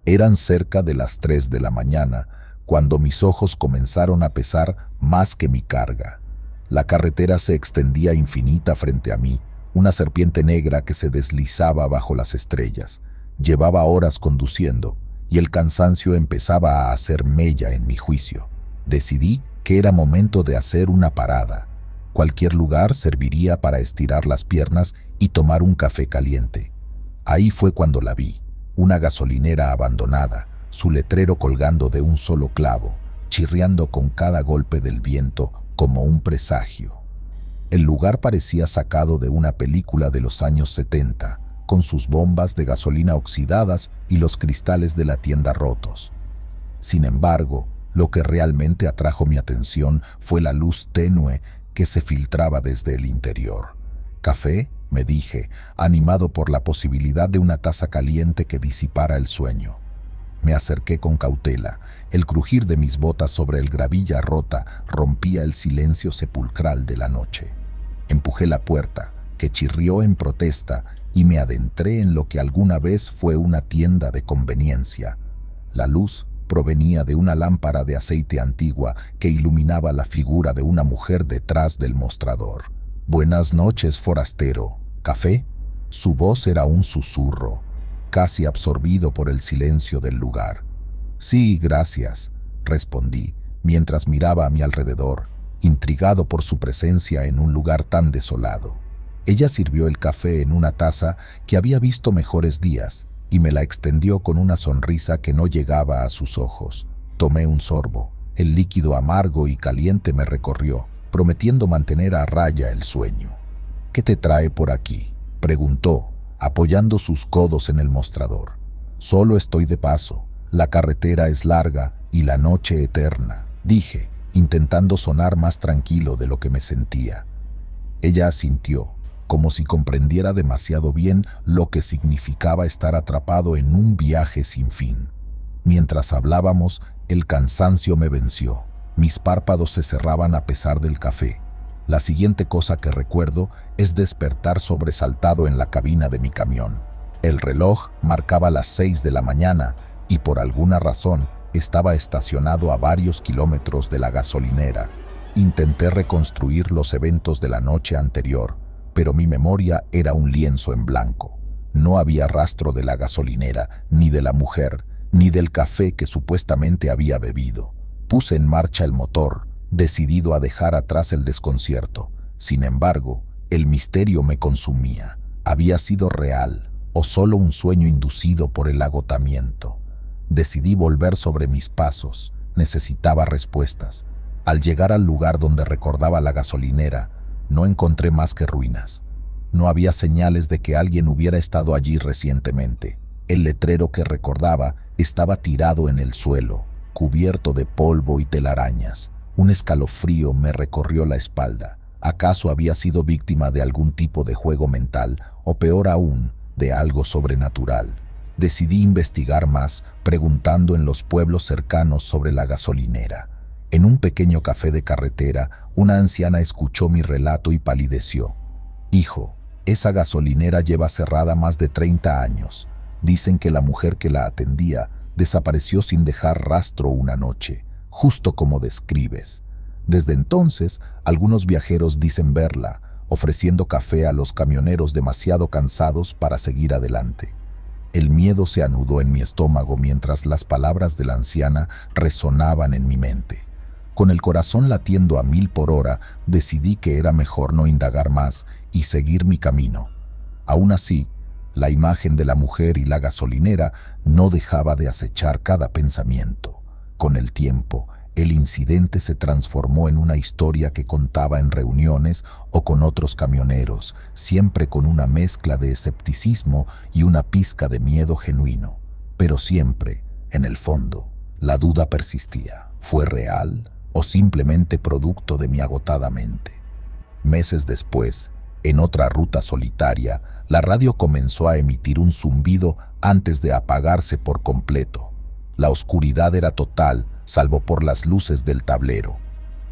Eran cerca de las 3 de la mañana, cuando mis ojos comenzaron a pesar más que mi carga. La carretera se extendía infinita frente a mí, una serpiente negra que se deslizaba bajo las estrellas. Llevaba horas conduciendo, y el cansancio empezaba a hacer mella en mi juicio. Decidí que era momento de hacer una parada. Cualquier lugar serviría para estirar las piernas y tomar un café caliente. Ahí fue cuando la vi, una gasolinera abandonada, su letrero colgando de un solo clavo, chirriando con cada golpe del viento como un presagio. El lugar parecía sacado de una película de los años 70, con sus bombas de gasolina oxidadas y los cristales de la tienda rotos. Sin embargo, lo que realmente atrajo mi atención fue la luz tenue que se filtraba desde el interior. «Café», me dije, animado por la posibilidad de una taza caliente que disipara el sueño. Me acerqué con cautela. El crujir de mis botas sobre el gravilla rota rompía el silencio sepulcral de la noche. Empujé la puerta, que chirrió en protesta, y me adentré en lo que alguna vez fue una tienda de conveniencia. La luz provenía de una lámpara de aceite antigua que iluminaba la figura de una mujer detrás del mostrador. «Buenas noches, forastero. ¿Café?». Su voz era un susurro, casi absorbido por el silencio del lugar. «Sí, gracias», respondí, mientras miraba a mi alrededor, intrigado por su presencia en un lugar tan desolado. Ella sirvió el café en una taza que había visto mejores días y me la extendió con una sonrisa que no llegaba a sus ojos. Tomé un sorbo. El líquido amargo y caliente me recorrió, prometiendo mantener a raya el sueño. «¿Qué te trae por aquí?», preguntó, apoyando sus codos en el mostrador. «Solo estoy de paso. La carretera es larga y la noche eterna», dije, intentando sonar más tranquilo de lo que me sentía. Ella asintió, como si comprendiera demasiado bien lo que significaba estar atrapado en un viaje sin fin. Mientras hablábamos, el cansancio me venció. Mis párpados se cerraban a pesar del café. La siguiente cosa que recuerdo es despertar sobresaltado en la cabina de mi camión. El reloj marcaba las 6 de la mañana y por alguna razón estaba estacionado a varios kilómetros de la gasolinera. Intenté reconstruir los eventos de la noche anterior, pero mi memoria era un lienzo en blanco. No había rastro de la gasolinera, ni de la mujer, ni del café que supuestamente había bebido. Puse en marcha el motor, decidido a dejar atrás el desconcierto. Sin embargo, el misterio me consumía. ¿Había sido real o solo un sueño inducido por el agotamiento? Decidí volver sobre mis pasos. Necesitaba respuestas. Al llegar al lugar donde recordaba la gasolinera, no encontré más que ruinas. No había señales de que alguien hubiera estado allí recientemente. El letrero que recordaba estaba tirado en el suelo, cubierto de polvo y telarañas. Un escalofrío me recorrió la espalda. ¿Acaso había sido víctima de algún tipo de juego mental o, peor aún, de algo sobrenatural? Decidí investigar más, preguntando en los pueblos cercanos sobre la gasolinera. En un pequeño café de carretera, una anciana escuchó mi relato y palideció. «Hijo, esa gasolinera lleva cerrada más de 30 años. Dicen que la mujer que la atendía desapareció sin dejar rastro una noche, justo como describes. Desde entonces, algunos viajeros dicen verla, ofreciendo café a los camioneros demasiado cansados para seguir adelante». El miedo se anudó en mi estómago mientras las palabras de la anciana resonaban en mi mente. Con el corazón latiendo a 1000 por hora, decidí que era mejor no indagar más y seguir mi camino. Aún así, la imagen de la mujer y la gasolinera no dejaba de acechar cada pensamiento. Con el tiempo, el incidente se transformó en una historia que contaba en reuniones o con otros camioneros, siempre con una mezcla de escepticismo y una pizca de miedo genuino. Pero siempre, en el fondo, la duda persistía. ¿Fue real o simplemente producto de mi agotada mente? Meses después, en otra ruta solitaria, la radio comenzó a emitir un zumbido antes de apagarse por completo. La oscuridad era total, salvo por las luces del tablero.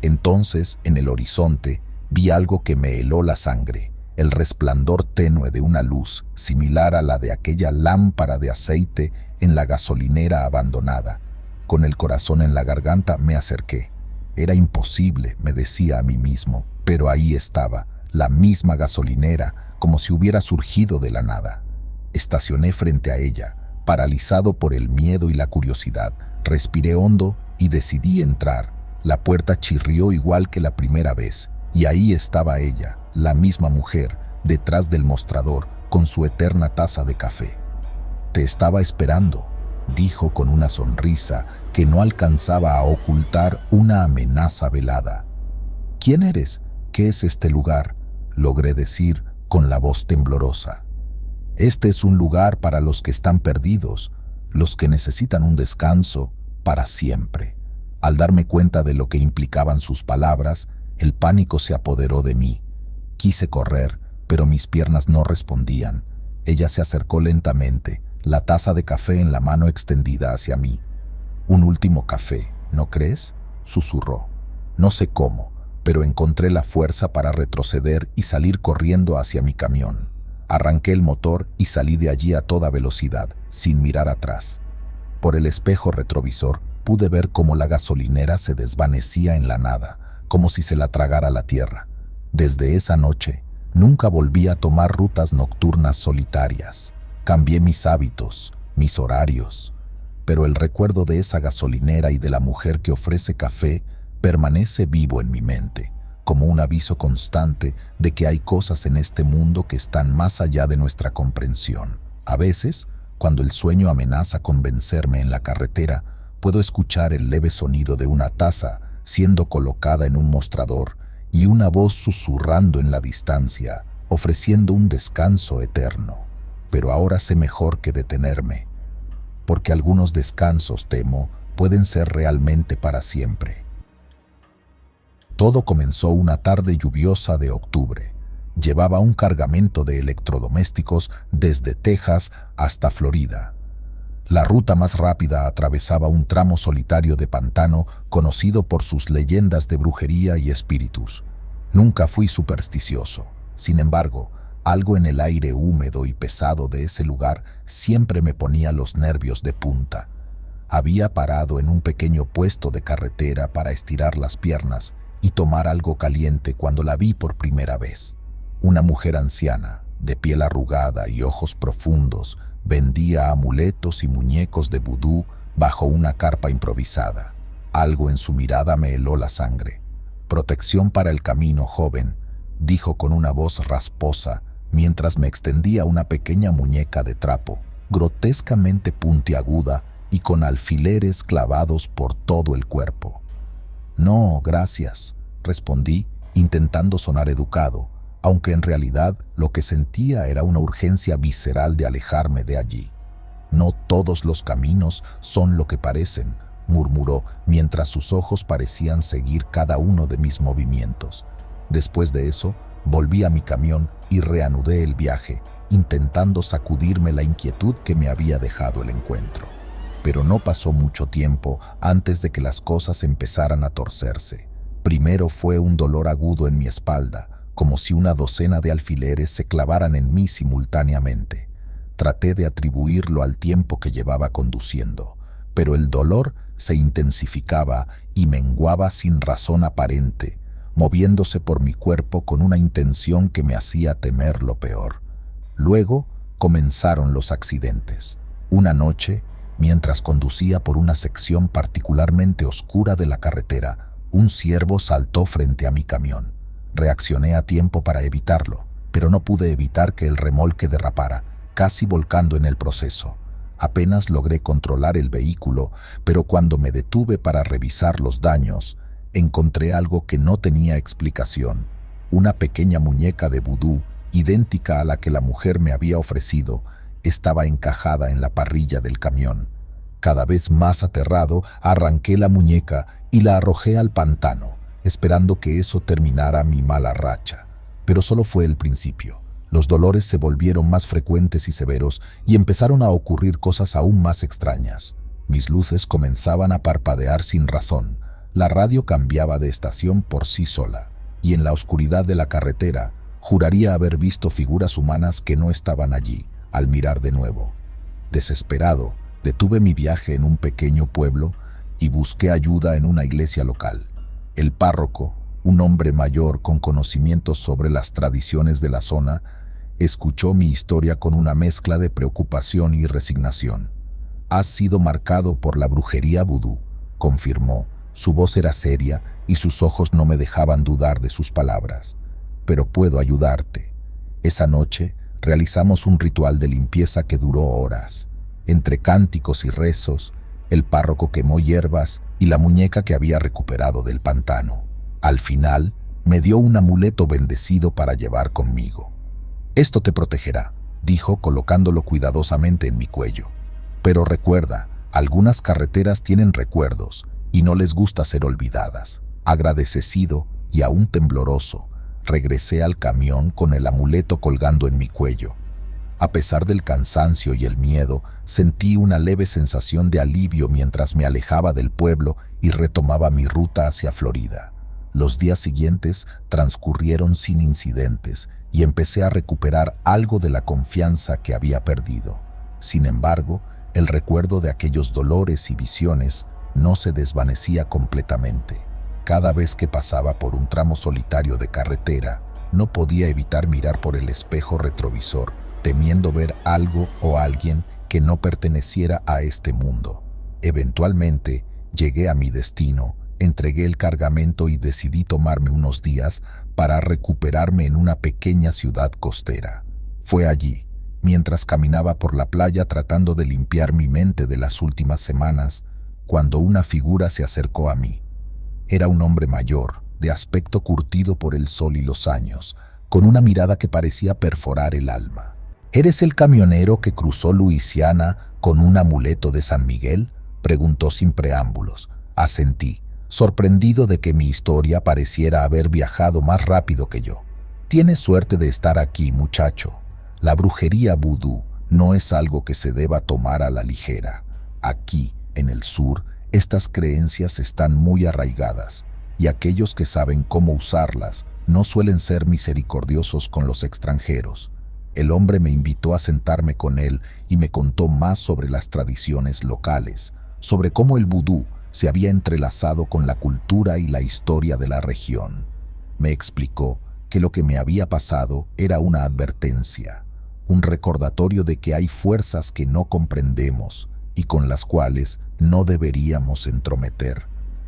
Entonces, en el horizonte, vi algo que me heló la sangre. el resplandor tenue de una luz similar a la de aquella lámpara de aceite en la gasolinera abandonada. Con el corazón en la garganta me acerqué. Era imposible, me decía a mí mismo, pero ahí estaba, la misma gasolinera, como si hubiera surgido de la nada. Estacioné frente a ella, paralizado por el miedo y la curiosidad. Respiré hondo y decidí entrar. La puerta chirrió igual que la primera vez, y ahí estaba ella, la misma mujer, detrás del mostrador, con su eterna taza de café. «Te estaba esperando», dijo con una sonrisa que no alcanzaba a ocultar una amenaza velada. «¿Quién eres? ¿Qué es este lugar?», logré decir con la voz temblorosa. «Este es un lugar para los que están perdidos, los que necesitan un descanso para siempre». Al darme cuenta de lo que implicaban sus palabras, el pánico se apoderó de mí. Quise correr, pero mis piernas no respondían. Ella se acercó lentamente, la taza de café en la mano extendida hacia mí. «Un último café, ¿no crees?», susurró. No sé cómo, pero encontré la fuerza para retroceder y salir corriendo hacia mi camión. Arranqué el motor y salí de allí a toda velocidad, sin mirar atrás. Por el espejo retrovisor pude ver cómo la gasolinera se desvanecía en la nada, como si se la tragara la tierra. Desde esa noche, nunca volví a tomar rutas nocturnas solitarias. Cambié mis hábitos, mis horarios, pero el recuerdo de esa gasolinera y de la mujer que ofrece café permanece vivo en mi mente, como un aviso constante de que hay cosas en este mundo que están más allá de nuestra comprensión. A veces, cuando el sueño amenaza con vencerme en la carretera, puedo escuchar el leve sonido de una taza siendo colocada en un mostrador y una voz susurrando en la distancia, ofreciendo un descanso eterno. Pero ahora sé mejor que detenerme, porque algunos descansos, temo, pueden ser realmente para siempre. Todo comenzó una tarde lluviosa de octubre. Llevaba un cargamento de electrodomésticos desde Texas hasta Florida. La ruta más rápida atravesaba un tramo solitario de pantano conocido por sus leyendas de brujería y espíritus. Nunca fui supersticioso. Sin embargo, algo en el aire húmedo y pesado de ese lugar siempre me ponía los nervios de punta. Había parado en un pequeño puesto de carretera para estirar las piernas y tomar algo caliente cuando la vi por primera vez. Una mujer anciana, de piel arrugada y ojos profundos, vendía amuletos y muñecos de vudú bajo una carpa improvisada. Algo en su mirada me heló la sangre. «Protección para el camino, joven», dijo con una voz rasposa, mientras me extendía una pequeña muñeca de trapo, grotescamente puntiaguda y con alfileres clavados por todo el cuerpo. «No, gracias», respondí, intentando sonar educado, aunque en realidad lo que sentía era una urgencia visceral de alejarme de allí. «No todos los caminos son lo que parecen», murmuró, mientras sus ojos parecían seguir cada uno de mis movimientos. Después de eso, volví a mi camión y reanudé el viaje, intentando sacudirme la inquietud que me había dejado el encuentro. Pero no pasó mucho tiempo antes de que las cosas empezaran a torcerse. Primero fue un dolor agudo en mi espalda, como si una docena de alfileres se clavaran en mí simultáneamente. Traté de atribuirlo al tiempo que llevaba conduciendo, pero el dolor se intensificaba y menguaba sin razón aparente, moviéndose por mi cuerpo con una intención que me hacía temer lo peor. Luego comenzaron los accidentes. Una noche, mientras conducía por una sección particularmente oscura de la carretera, un ciervo saltó frente a mi camión. Reaccioné a tiempo para evitarlo, pero no pude evitar que el remolque derrapara, casi volcando en el proceso. Apenas logré controlar el vehículo, pero cuando me detuve para revisar los daños, encontré algo que no tenía explicación. Una pequeña muñeca de vudú, idéntica a la que la mujer me había ofrecido, estaba encajada en la parrilla del camión. Cada vez más aterrado, arranqué la muñeca y la arrojé al pantano, esperando que eso terminara mi mala racha. Pero solo fue el principio. Los dolores se volvieron más frecuentes y severos y empezaron a ocurrir cosas aún más extrañas. Mis luces comenzaban a parpadear sin razón. La radio cambiaba de estación por sí sola, y en la oscuridad de la carretera, Juraría haber visto figuras humanas que no estaban allí, al mirar de nuevo. Desesperado, detuve mi viaje en un pequeño pueblo y busqué ayuda en una iglesia local. El párroco, un hombre mayor con conocimientos sobre las tradiciones de la zona, escuchó mi historia con una mezcla de preocupación y resignación. «Has sido marcado por la brujería vudú», confirmó. Su voz era seria y sus ojos no me dejaban dudar de sus palabras. «Pero puedo ayudarte». Esa noche realizamos un ritual de limpieza que duró horas. Entre cánticos y rezos, el párroco quemó hierbas y la muñeca que había recuperado del pantano. Al final, me dio un amuleto bendecido para llevar conmigo. «Esto te protegerá», dijo colocándolo cuidadosamente en mi cuello. «Pero recuerda, algunas carreteras tienen recuerdos y no les gusta ser olvidadas». Agradecido y aún tembloroso, regresé al camión con el amuleto colgando en mi cuello. A pesar del cansancio y el miedo, sentí una leve sensación de alivio mientras me alejaba del pueblo y retomaba mi ruta hacia Florida. Los días siguientes transcurrieron sin incidentes y empecé a recuperar algo de la confianza que había perdido. Sin embargo, el recuerdo de aquellos dolores y visiones no se desvanecía completamente. Cada vez que pasaba por un tramo solitario de carretera, no podía evitar mirar por el espejo retrovisor, temiendo ver algo o alguien que no perteneciera a este mundo. Eventualmente, llegué a mi destino, entregué el cargamento y decidí tomarme unos días para recuperarme en una pequeña ciudad costera. Fue allí, mientras caminaba por la playa tratando de limpiar mi mente de las últimas semanas, cuando una figura se acercó a mí. Era un hombre mayor, de aspecto curtido por el sol y los años, con una mirada que parecía perforar el alma. «¿Eres el camionero que cruzó Luisiana con un amuleto de San Miguel?», preguntó sin preámbulos. Asentí, sorprendido de que mi historia pareciera haber viajado más rápido que yo. «Tienes suerte de estar aquí, muchacho. La brujería vudú no es algo que se deba tomar a la ligera. Aquí, en el sur, estas creencias están muy arraigadas, y aquellos que saben cómo usarlas no suelen ser misericordiosos con los extranjeros». El hombre me invitó a sentarme con él y me contó más sobre las tradiciones locales, sobre cómo el vudú se había entrelazado con la cultura y la historia de la región. Me explicó que lo que me había pasado era una advertencia, un recordatorio de que hay fuerzas que no comprendemos y con las cuales no deberíamos entrometer.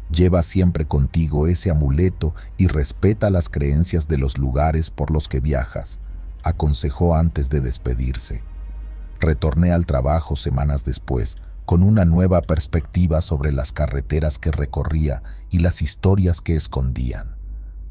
«Lleva siempre contigo ese amuleto y respeta las creencias de los lugares por los que viajas», aconsejó antes de despedirse. Retorné al trabajo semanas después, con una nueva perspectiva sobre las carreteras que recorría y las historias que escondían.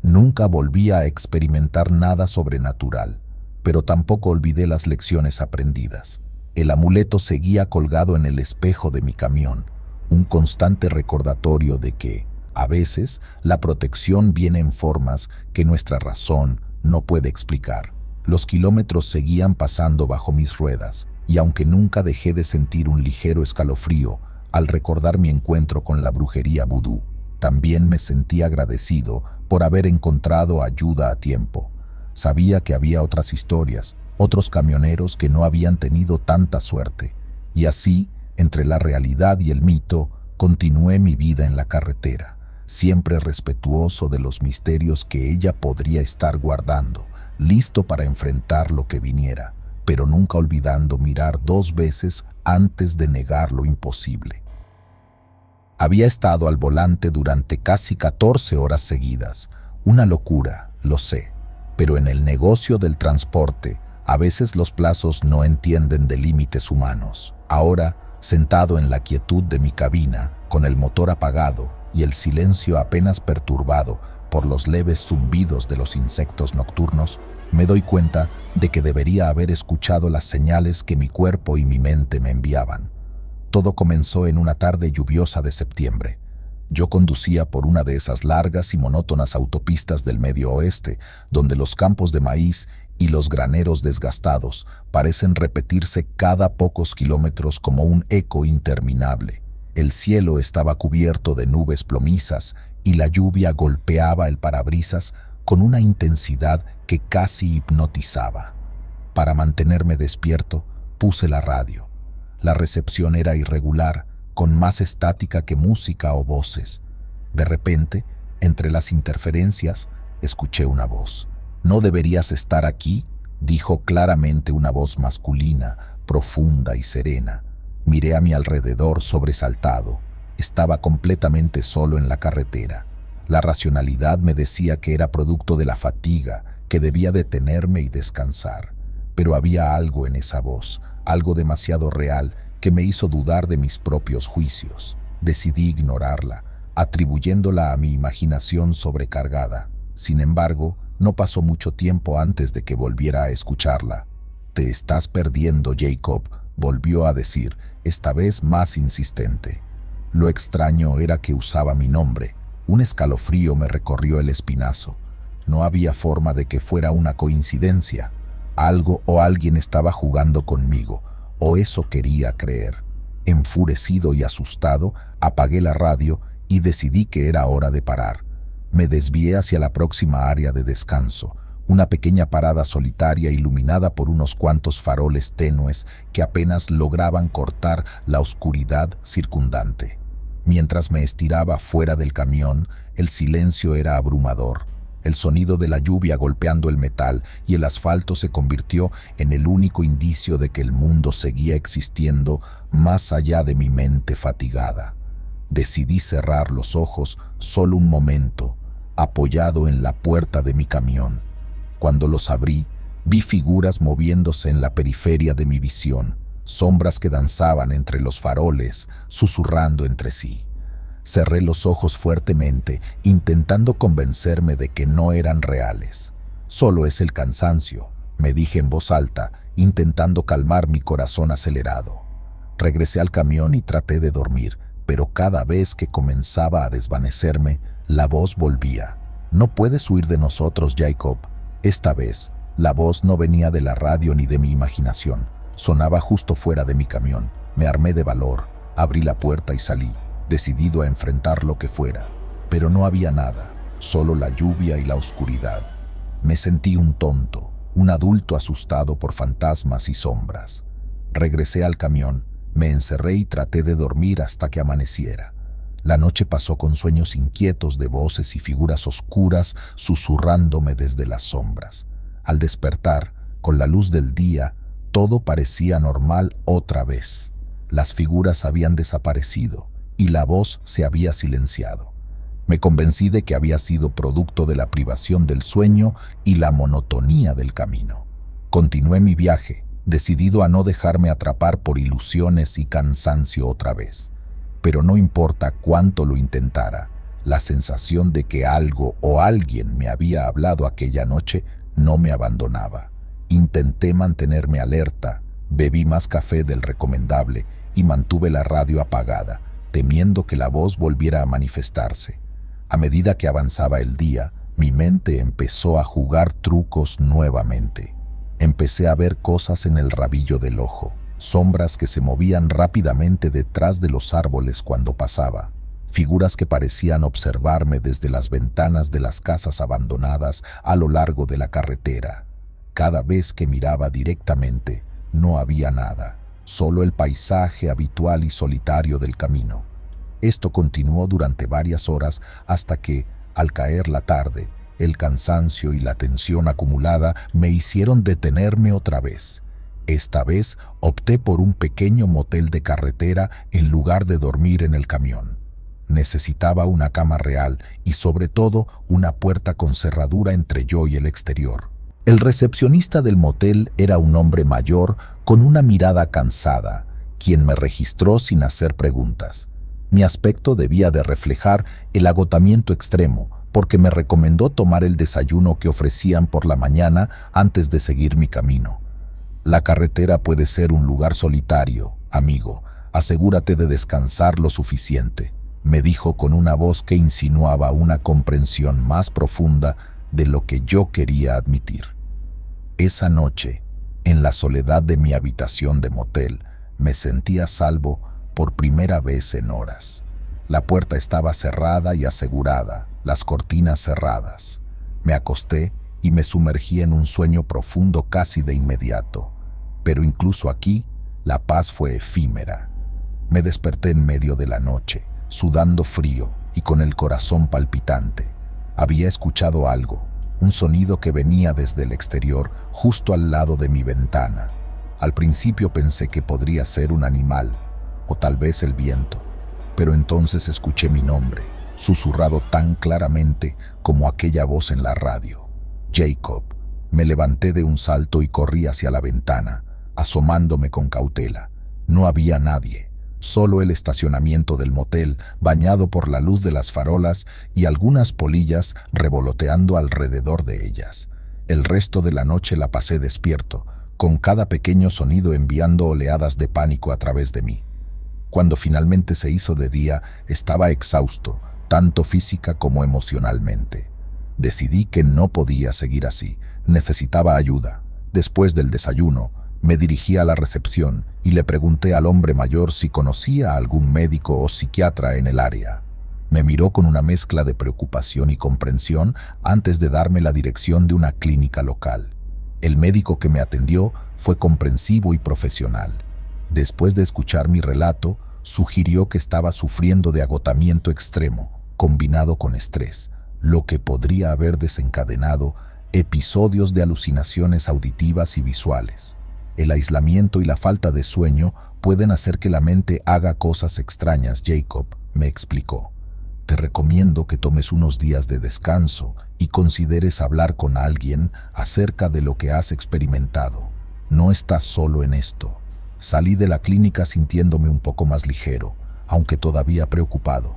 Nunca volví a experimentar nada sobrenatural, pero tampoco olvidé las lecciones aprendidas. El amuleto seguía colgado en el espejo de mi camión, un constante recordatorio de que, a veces, la protección viene en formas que nuestra razón no puede explicar. Los kilómetros seguían pasando bajo mis ruedas, y aunque nunca dejé de sentir un ligero escalofrío al recordar mi encuentro con la brujería vudú, también me sentí agradecido por haber encontrado ayuda a tiempo. Sabía que había otras historias, otros camioneros que no habían tenido tanta suerte, y así, entre la realidad y el mito, continué mi vida en la carretera, siempre respetuoso de los misterios que ella podría estar guardando, listo para enfrentar lo que viniera, pero nunca olvidando mirar 2 veces antes de negar lo imposible. Había estado al volante durante casi 14 horas seguidas, una locura, lo sé, pero en el negocio del transporte, a veces los plazos no entienden de límites humanos. Ahora, sentado en la quietud de mi cabina, con el motor apagado y el silencio apenas perturbado por los leves zumbidos de los insectos nocturnos, me doy cuenta de que debería haber escuchado las señales que mi cuerpo y mi mente me enviaban. Todo comenzó en una tarde lluviosa de septiembre. Yo conducía por una de esas largas y monótonas autopistas del Medio Oeste, donde los campos de maíz y los graneros desgastados parecen repetirse cada pocos kilómetros como un eco interminable. El cielo estaba cubierto de nubes plomizas y la lluvia golpeaba el parabrisas con una intensidad que casi hipnotizaba. Para mantenerme despierto, puse la radio. La recepción era irregular, con más estática que música o voces. De repente, entre las interferencias, escuché una voz. «No deberías estar aquí», dijo claramente una voz masculina, profunda y serena. Miré a mi alrededor sobresaltado. Estaba completamente solo en la carretera. La racionalidad me decía que era producto de la fatiga, que debía detenerme y descansar. Pero había algo en esa voz, algo demasiado real, que me hizo dudar de mis propios juicios. Decidí ignorarla, atribuyéndola a mi imaginación sobrecargada. Sin embargo, no pasó mucho tiempo antes de que volviera a escucharla. «Te estás perdiendo, Jacob», volvió a decir, esta vez más insistente. Lo extraño era que usaba mi nombre. Un escalofrío me recorrió el espinazo. No había forma de que fuera una coincidencia. Algo o alguien estaba jugando conmigo, o eso quería creer. Enfurecido y asustado, apagué la radio y decidí que era hora de parar. Me desvié hacia la próxima área de descanso, una pequeña parada solitaria iluminada por unos cuantos faroles tenues que apenas lograban cortar la oscuridad circundante. Mientras me estiraba fuera del camión, el silencio era abrumador. El sonido de la lluvia golpeando el metal y el asfalto se convirtió en el único indicio de que el mundo seguía existiendo más allá de mi mente fatigada. Decidí cerrar los ojos solo un momento, apoyado en la puerta de mi camión. Cuando los abrí, vi figuras moviéndose en la periferia de mi visión, sombras que danzaban entre los faroles, susurrando entre sí. Cerré los ojos fuertemente, intentando convencerme de que no eran reales. «Solo es el cansancio», me dije en voz alta, intentando calmar mi corazón acelerado. Regresé al camión y traté de dormir, pero cada vez que comenzaba a desvanecerme, la voz volvía. «No puedes huir de nosotros, Jacob». Esta vez, la voz no venía de la radio ni de mi imaginación. Sonaba justo fuera de mi camión. Me armé de valor, abrí la puerta y salí, decidido a enfrentar lo que fuera. Pero no había nada, solo la lluvia y la oscuridad. Me sentí un tonto, un adulto asustado por fantasmas y sombras. Regresé al camión, me encerré y traté de dormir hasta que amaneciera. La noche pasó con sueños inquietos de voces y figuras oscuras susurrándome desde las sombras. Al despertar, con la luz del día, todo parecía normal otra vez. Las figuras habían desaparecido y la voz se había silenciado. Me convencí de que había sido producto de la privación del sueño y la monotonía del camino. Continué mi viaje, decidido a no dejarme atrapar por ilusiones y cansancio otra vez. Pero no importa cuánto lo intentara, la sensación de que algo o alguien me había hablado aquella noche no me abandonaba. Intenté mantenerme alerta, bebí más café del recomendable y mantuve la radio apagada, temiendo que la voz volviera a manifestarse. A medida que avanzaba el día, mi mente empezó a jugar trucos nuevamente. Empecé a ver cosas en el rabillo del ojo, sombras que se movían rápidamente detrás de los árboles cuando pasaba, figuras que parecían observarme desde las ventanas de las casas abandonadas a lo largo de la carretera. Cada vez que miraba directamente, no había nada, solo el paisaje habitual y solitario del camino. Esto continuó durante varias horas hasta que, al caer la tarde, el cansancio y la tensión acumulada me hicieron detenerme otra vez. Esta vez opté por un pequeño motel de carretera en lugar de dormir en el camión. Necesitaba una cama real y sobre todo una puerta con cerradura entre yo y el exterior. El recepcionista del motel era un hombre mayor con una mirada cansada, quien me registró sin hacer preguntas. Mi aspecto debía de reflejar el agotamiento extremo, porque me recomendó tomar el desayuno que ofrecían por la mañana antes de seguir mi camino. «La carretera puede ser un lugar solitario, amigo. Asegúrate de descansar lo suficiente», me dijo con una voz que insinuaba una comprensión más profunda de lo que yo quería admitir. Esa noche, en la soledad de mi habitación de motel, me sentí a salvo por primera vez en horas. La puerta estaba cerrada y asegurada, las cortinas cerradas. Me acosté y me sumergí en un sueño profundo casi de inmediato. Pero incluso aquí, la paz fue efímera. Me desperté en medio de la noche, sudando frío y con el corazón palpitante. Había escuchado algo, un sonido que venía desde el exterior, justo al lado de mi ventana. Al principio pensé que podría ser un animal, o tal vez el viento, pero entonces escuché mi nombre, susurrado tan claramente como aquella voz en la radio. Jacob. Me levanté de un salto y corrí hacia la ventana, asomándome con cautela. No había nadie, solo el estacionamiento del motel, bañado por la luz de las farolas y algunas polillas revoloteando alrededor de ellas. El resto de la noche la pasé despierto, con cada pequeño sonido enviando oleadas de pánico a través de mí. Cuando finalmente se hizo de día, estaba exhausto, tanto física como emocionalmente. Decidí que no podía seguir así, necesitaba ayuda. Después del desayuno, me dirigí a la recepción y le pregunté al hombre mayor si conocía a algún médico o psiquiatra en el área. Me miró con una mezcla de preocupación y comprensión antes de darme la dirección de una clínica local. El médico que me atendió fue comprensivo y profesional. Después de escuchar mi relato, sugirió que estaba sufriendo de agotamiento extremo, combinado con estrés, lo que podría haber desencadenado episodios de alucinaciones auditivas y visuales. El aislamiento y la falta de sueño pueden hacer que la mente haga cosas extrañas, Jacob, me explicó. Te recomiendo que tomes unos días de descanso y consideres hablar con alguien acerca de lo que has experimentado. No estás solo en esto. Salí de la clínica sintiéndome un poco más ligero, aunque todavía preocupado.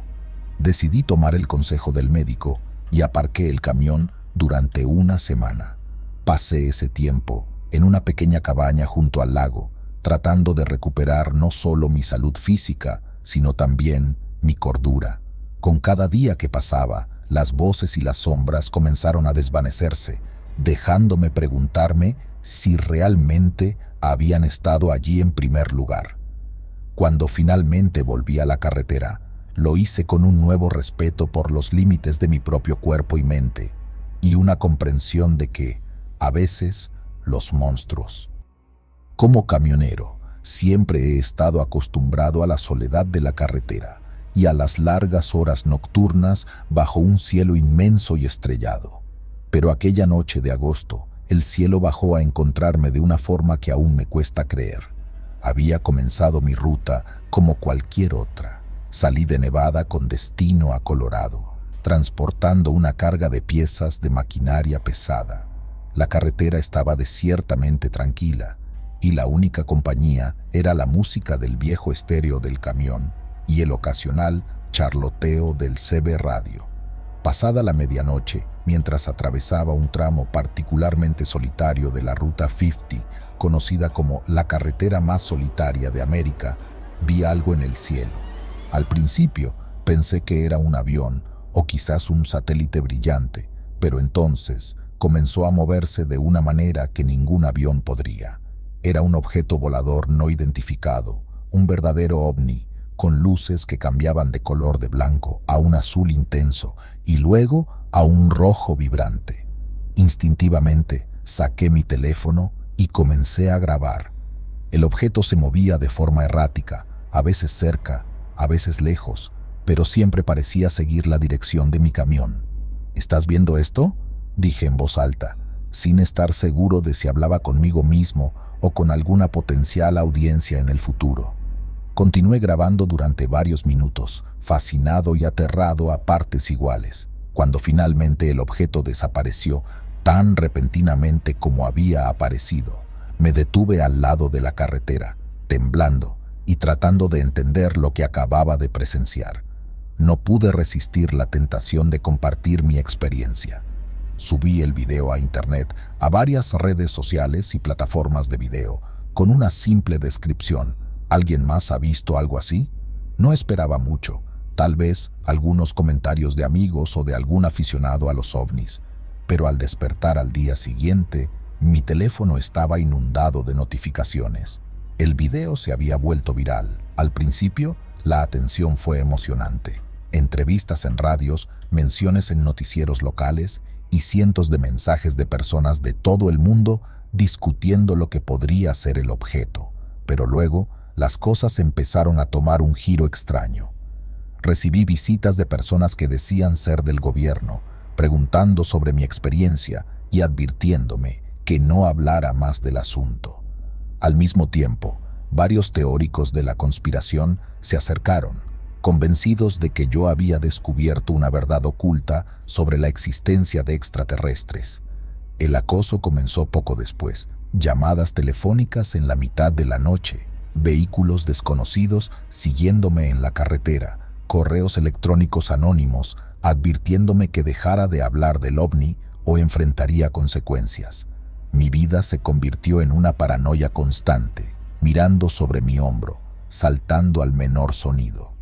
Decidí tomar el consejo del médico y aparqué el camión durante una semana. Pasé ese tiempo en una pequeña cabaña junto al lago, tratando de recuperar no solo mi salud física, sino también mi cordura. Con cada día que pasaba, las voces y las sombras comenzaron a desvanecerse, dejándome preguntarme si realmente habían estado allí en primer lugar. Cuando finalmente volví a la carretera, lo hice con un nuevo respeto por los límites de mi propio cuerpo y mente, y una comprensión de que, a veces, los monstruos. Como camionero, siempre he estado acostumbrado a la soledad de la carretera y a las largas horas nocturnas bajo un cielo inmenso y estrellado. Pero aquella noche de agosto, el cielo bajó a encontrarme de una forma que aún me cuesta creer. Había comenzado mi ruta como cualquier otra. Salí de Nevada con destino a Colorado, transportando una carga de piezas de maquinaria pesada. La carretera estaba desiertamente tranquila, y la única compañía era la música del viejo estéreo del camión y el ocasional charloteo del CB radio. Pasada la medianoche, mientras atravesaba un tramo particularmente solitario de la Ruta 50, conocida como la carretera más solitaria de América, vi algo en el cielo. Al principio pensé que era un avión o quizás un satélite brillante, pero entonces comenzó a moverse de una manera que ningún avión podría. Era un objeto volador no identificado, un verdadero ovni, con luces que cambiaban de color de blanco a un azul intenso y luego a un rojo vibrante. Instintivamente saqué mi teléfono y comencé a grabar. El objeto se movía de forma errática, a veces cerca, a veces lejos, pero siempre parecía seguir la dirección de mi camión. ¿Estás viendo esto?, dije en voz alta, sin estar seguro de si hablaba conmigo mismo o con alguna potencial audiencia en el futuro. Continué grabando durante varios minutos, fascinado y aterrado a partes iguales. Cuando finalmente el objeto desapareció tan repentinamente como había aparecido, me detuve al lado de la carretera, temblando y tratando de entender lo que acababa de presenciar. No pude resistir la tentación de compartir mi experiencia. Subí el video a internet, a varias redes sociales y plataformas de video, con una simple descripción. ¿Alguien más ha visto algo así? No esperaba mucho, tal vez algunos comentarios de amigos o de algún aficionado a los ovnis, pero al despertar al día siguiente, mi teléfono estaba inundado de notificaciones. El video se había vuelto viral. Al principio, la atención fue emocionante. Entrevistas en radios, menciones en noticieros locales y cientos de mensajes de personas de todo el mundo discutiendo lo que podría ser el objeto. Pero luego, las cosas empezaron a tomar un giro extraño. Recibí visitas de personas que decían ser del gobierno, preguntando sobre mi experiencia y advirtiéndome que no hablara más del asunto. Al mismo tiempo, varios teóricos de la conspiración se acercaron, convencidos de que yo había descubierto una verdad oculta sobre la existencia de extraterrestres. El acoso comenzó poco después, llamadas telefónicas en la mitad de la noche, vehículos desconocidos siguiéndome en la carretera, correos electrónicos anónimos advirtiéndome que dejara de hablar del ovni o enfrentaría consecuencias. Mi vida se convirtió en una paranoia constante, mirando sobre mi hombro, saltando al menor sonido.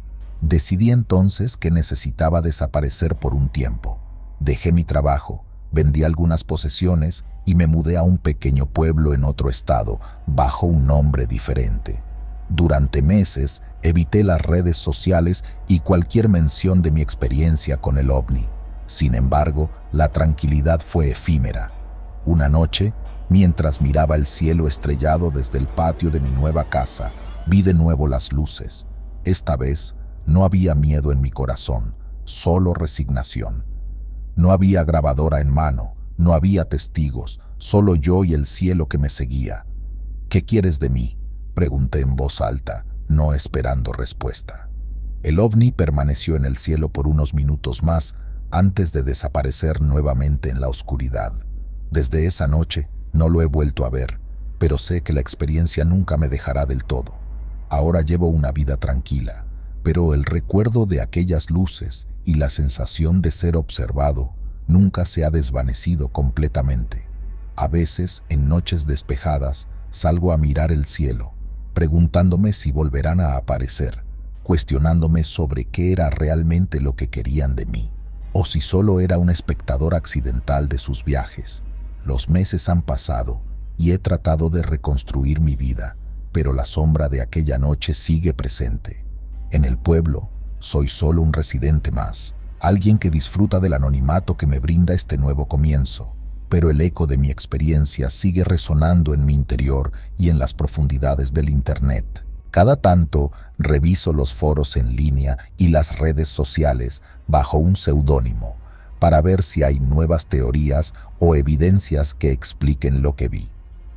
Decidí entonces que necesitaba desaparecer por un tiempo. Dejé mi trabajo, vendí algunas posesiones y me mudé a un pequeño pueblo en otro estado, bajo un nombre diferente. Durante meses evité las redes sociales y cualquier mención de mi experiencia con el ovni. Sin embargo, la tranquilidad fue efímera. Una noche, mientras miraba el cielo estrellado desde el patio de mi nueva casa, vi de nuevo las luces. Esta vez, no había miedo en mi corazón, solo resignación. No había grabadora en mano, no había testigos, solo yo y el cielo que me seguía. ¿Qué quieres de mí?, pregunté en voz alta, no esperando respuesta. El ovni permaneció en el cielo por unos minutos más antes de desaparecer nuevamente en la oscuridad. Desde esa noche no lo he vuelto a ver, pero sé que la experiencia nunca me dejará del todo. Ahora llevo una vida tranquila, pero el recuerdo de aquellas luces y la sensación de ser observado nunca se ha desvanecido completamente. A veces, en noches despejadas, salgo a mirar el cielo, preguntándome si volverán a aparecer, cuestionándome sobre qué era realmente lo que querían de mí, o si solo era un espectador accidental de sus viajes. Los meses han pasado y he tratado de reconstruir mi vida, pero la sombra de aquella noche sigue presente. En el pueblo, soy solo un residente más, alguien que disfruta del anonimato que me brinda este nuevo comienzo, pero el eco de mi experiencia sigue resonando en mi interior y en las profundidades del Internet. Cada tanto reviso los foros en línea y las redes sociales bajo un seudónimo para ver si hay nuevas teorías o evidencias que expliquen lo que vi.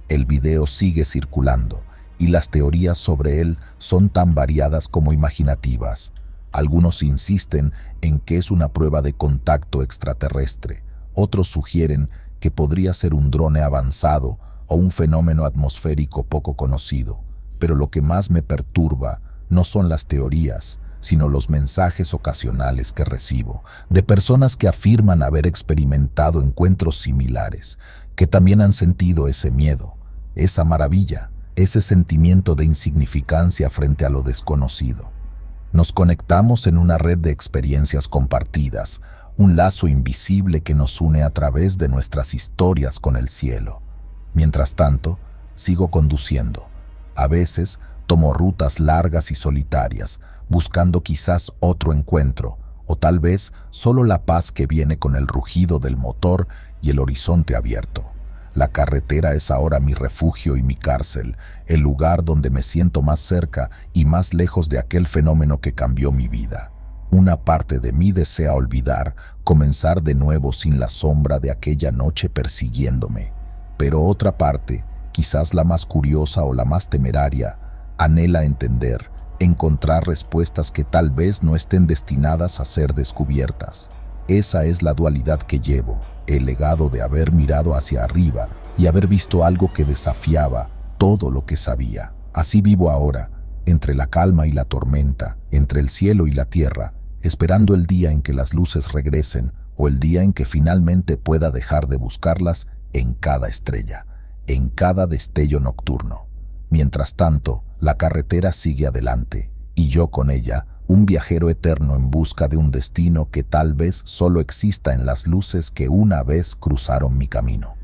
El video sigue circulando y las teorías sobre él son tan variadas como imaginativas. Algunos insisten en que es una prueba de contacto extraterrestre, otros sugieren que podría ser un drone avanzado o un fenómeno atmosférico poco conocido. Pero lo que más me perturba no son las teorías, sino los mensajes ocasionales que recibo de personas que afirman haber experimentado encuentros similares, que también han sentido ese miedo, esa maravilla, ese sentimiento de insignificancia frente a lo desconocido. Nos conectamos en una red de experiencias compartidas, un lazo invisible que nos une a través de nuestras historias con el cielo. Mientras tanto, sigo conduciendo. A veces tomo rutas largas y solitarias, buscando quizás otro encuentro, o tal vez solo la paz que viene con el rugido del motor y el horizonte abierto. La carretera es ahora mi refugio y mi cárcel, el lugar donde me siento más cerca y más lejos de aquel fenómeno que cambió mi vida. Una parte de mí desea olvidar, comenzar de nuevo sin la sombra de aquella noche persiguiéndome, pero otra parte, quizás la más curiosa o la más temeraria, anhela entender, encontrar respuestas que tal vez no estén destinadas a ser descubiertas. Esa es la dualidad que llevo, el legado de haber mirado hacia arriba y haber visto algo que desafiaba todo lo que sabía. Así vivo ahora, entre la calma y la tormenta, entre el cielo y la tierra, esperando el día en que las luces regresen o el día en que finalmente pueda dejar de buscarlas en cada estrella, en cada destello nocturno. Mientras tanto, la carretera sigue adelante, y yo con ella, un viajero eterno en busca de un destino que tal vez solo exista en las luces que una vez cruzaron mi camino.